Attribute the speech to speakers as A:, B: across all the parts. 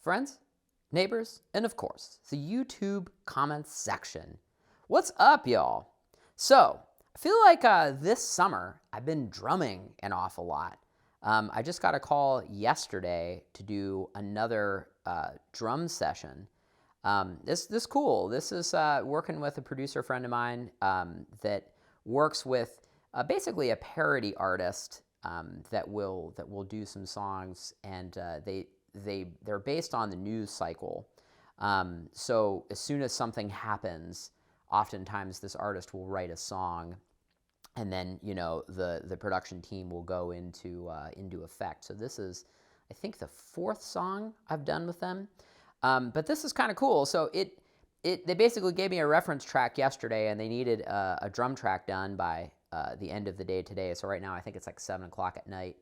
A: friends, neighbors, and of course, the YouTube comments section. What's up, y'all? So, I feel like this summer, I've been drumming an awful lot. I just got a call yesterday to do another drum session. This cool. This is working with a producer friend of mine that works with basically a parody artist that will do some songs, and they're based on the news cycle. So as soon as something happens, oftentimes this artist will write a song, and then the production team will go into effect. So this is, I think, the 4th song I've done with them. But this is kind of cool. So they basically gave me a reference track yesterday, and they needed a drum track done by the end of the day today. So right now I think it's like 7 o'clock at night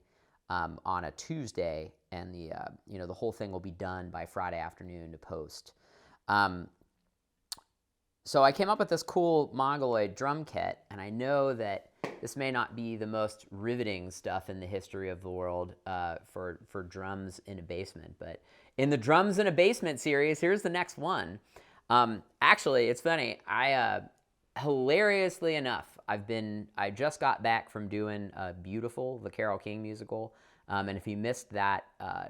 A: on a Tuesday, and the whole thing will be done by Friday afternoon to post. So I came up with this cool Mongoloid drum kit, and I know that this may not be the most riveting stuff in the history of the world for drums in a basement, but in the Drums in a Basement series, here's the next one. Actually, it's funny. Hilariously enough, I just got back from doing Beautiful, the Carole King musical. And if you missed that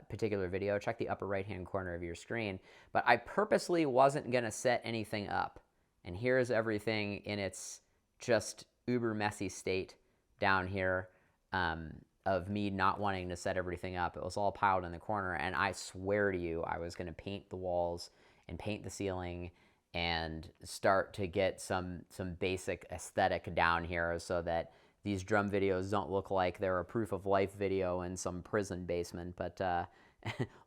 A: particular video, check the upper right-hand corner of your screen. But I purposely wasn't going to set anything up. And here's everything in its just uber messy state down here of me not wanting to set everything up. It was all piled in the corner, and I swear to you, I was going to paint the walls and paint the ceiling and start to get some basic aesthetic down here so that these drum videos don't look like they're a proof of life video in some prison basement. But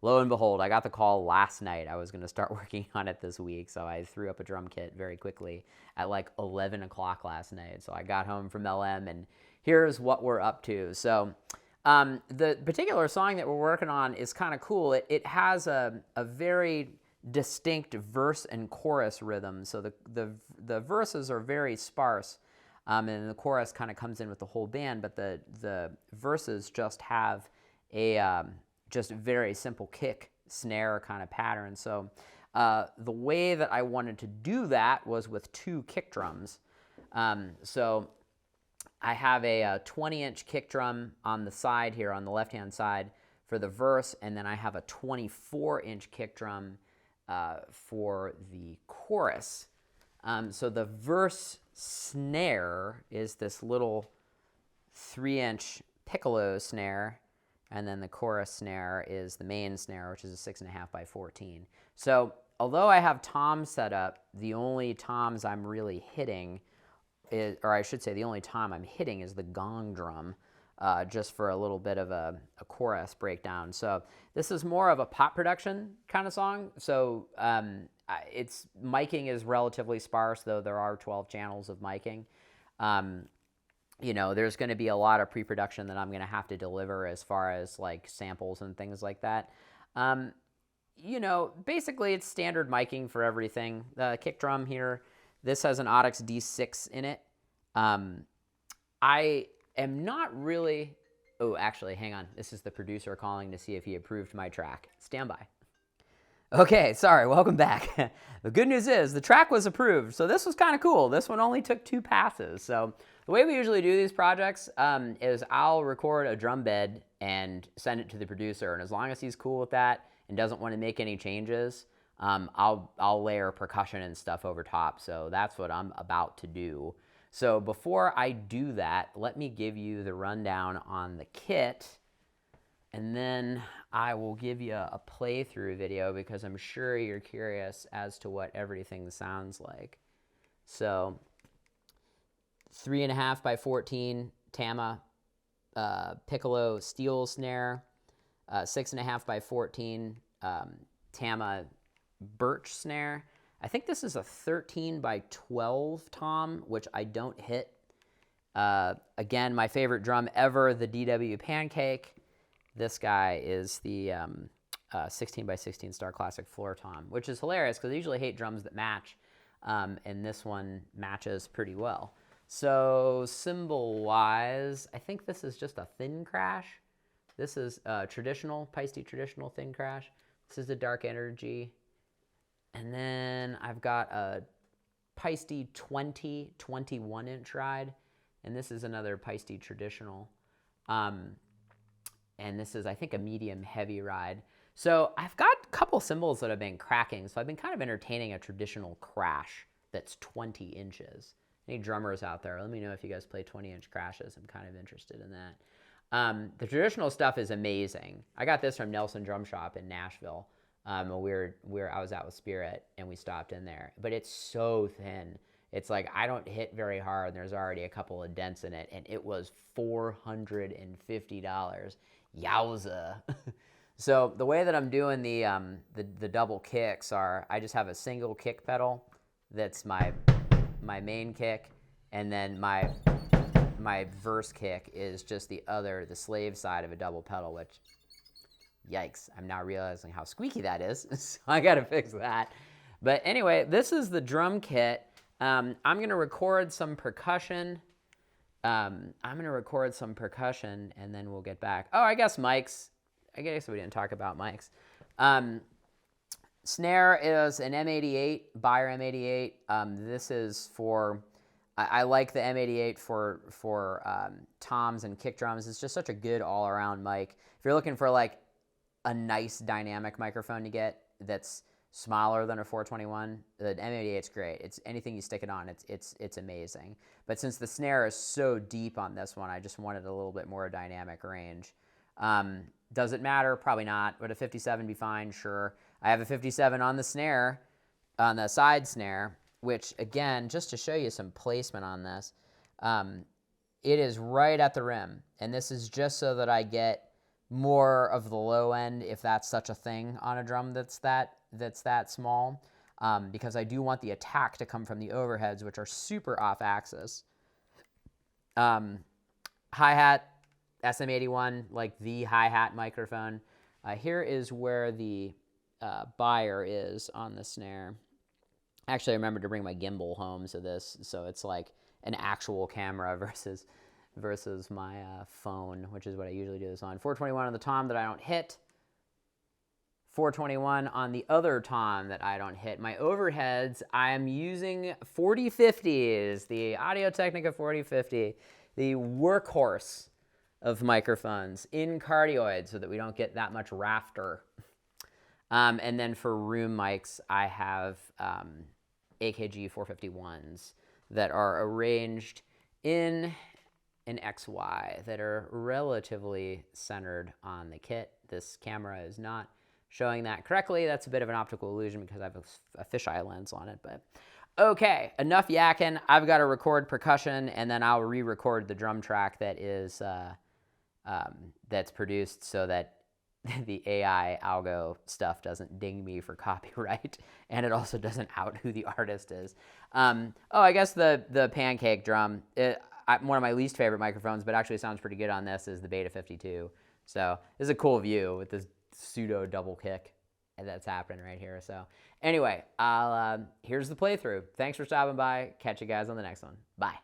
A: lo and behold, I got the call last night. I was going to start working on it this week, so I threw up a drum kit very quickly at like 11 o'clock last night. So I got home from LM, and here's what we're up to. So the particular song that we're working on is kind of cool. It has a very distinct verse and chorus rhythm. So the verses are very sparse, and the chorus kind of comes in with the whole band, but the verses just have a just very simple kick snare kind of pattern. So the way that I wanted to do that was with 2 kick drums. So I have a 20-inch kick drum on the side here, on the left-hand side for the verse, and then I have a 24-inch kick drum for the chorus. So the verse snare is this little 3-inch Piccolo snare, and then the chorus snare is the main snare, which is a 6.5 by 14. So although I have toms set up, the only toms I'm really hitting is, or I should say the only tom I'm hitting is the gong drum, just for a little bit of a chorus breakdown. So this is more of a pop production kind of song. So its miking is relatively sparse, though there are 12 channels of miking. There's going to be a lot of pre-production that I'm going to have to deliver as far as like samples and things like that. Basically it's standard miking for everything. The kick drum here, this has an Audix D6 in it. I am not really... Oh, actually, hang on. This is the producer calling to see if he approved my track. Stand by. Okay, sorry, welcome back. The good news is the track was approved, so this was kind of cool. This one only took 2 passes. So the way we usually do these projects is I'll record a drum bed and send it to the producer, and as long as he's cool with that and doesn't want to make any changes, I'll layer percussion and stuff over top. So that's what I'm about to do. So before I do that, let me give you the rundown on the kit, and then I will give you a playthrough video because I'm sure you're curious as to what everything sounds like. So 3.5 by 14 Tama Piccolo steel snare, 6.5 by 14 Tama Birch snare. I think this is a 13 by 12 tom, which I don't hit. Again, my favorite drum ever, the DW Pancake. This guy is the 16 by 16 Starclassic floor tom, which is hilarious because I usually hate drums that match, and this one matches pretty well. So cymbal-wise, I think this is just a thin crash. This is traditional, Paiste traditional thin crash. This is a dark energy. And then I've got a Paiste 21-inch ride. And this is another Paiste traditional. And this is, I think, a medium heavy ride. So I've got a couple cymbals that have been cracking. So I've been kind of entertaining a traditional crash that's 20 inches. Any drummers out there, let me know if you guys play 20-inch crashes. I'm kind of interested in that. The traditional stuff is amazing. I got this from Nelson Drum Shop in Nashville. I was out with Spirit, and we stopped in there. But it's so thin. It's like I don't hit very hard, and there's already a couple of dents in it, and it was $450. Yowza. So the way that I'm doing the double kicks are, I just have a single kick pedal that's my main kick, and then my verse kick is just the slave side of a double pedal, which, yikes, I'm now realizing how squeaky that is, so I gotta fix that. But anyway, this is the drum kit. I'm gonna record some percussion. And then we'll get back. Oh, I guess mics. I guess we didn't talk about mics. Snare is an M88, Beyer M88. This is for, I like the M88 for toms and kick drums. It's just such a good all-around mic. If you're looking for like a nice dynamic microphone to get that's smaller than a 421, the M88's great. It's anything you stick it on, it's amazing. But since the snare is so deep on this one, I just wanted a little bit more dynamic range. Does it matter? Probably not. Would a 57 be fine? Sure. I have a 57 on the snare, on the side snare, which again, just to show you some placement on this, it is right at the rim. And this is just so that I get more of the low end, if that's such a thing on a drum that's that small, because I do want the attack to come from the overheads, which are super off axis. Hi-hat, SM81, like the hi-hat microphone. Here is where the Beyer is on the snare. Actually, I remembered to bring my gimbal home to this, so it's like an actual camera versus my phone, which is what I usually do this on. 421 on the tom that I don't hit. 421 on the other tom that I don't hit. My overheads, I'm using 4050s, the Audio-Technica 4050, the workhorse of microphones in cardioid so that we don't get that much rafter. And then for room mics, I have AKG 451s that are arranged in an XY that are relatively centered on the kit. This camera is not showing that correctly. That's a bit of an optical illusion because I have a fisheye lens on it. But okay, enough yakking. I've got to record percussion, and then I'll re-record the drum track that is that's produced so that the AI algo stuff doesn't ding me for copyright, and it also doesn't out who the artist is. Oh, I guess the pancake drum, one of my least favorite microphones, but actually sounds pretty good on this, is the Beta 52. So this is a cool view with this pseudo double kick that's happening right here. So anyway, here's the playthrough. Thanks for stopping by. Catch you guys on the next one. Bye.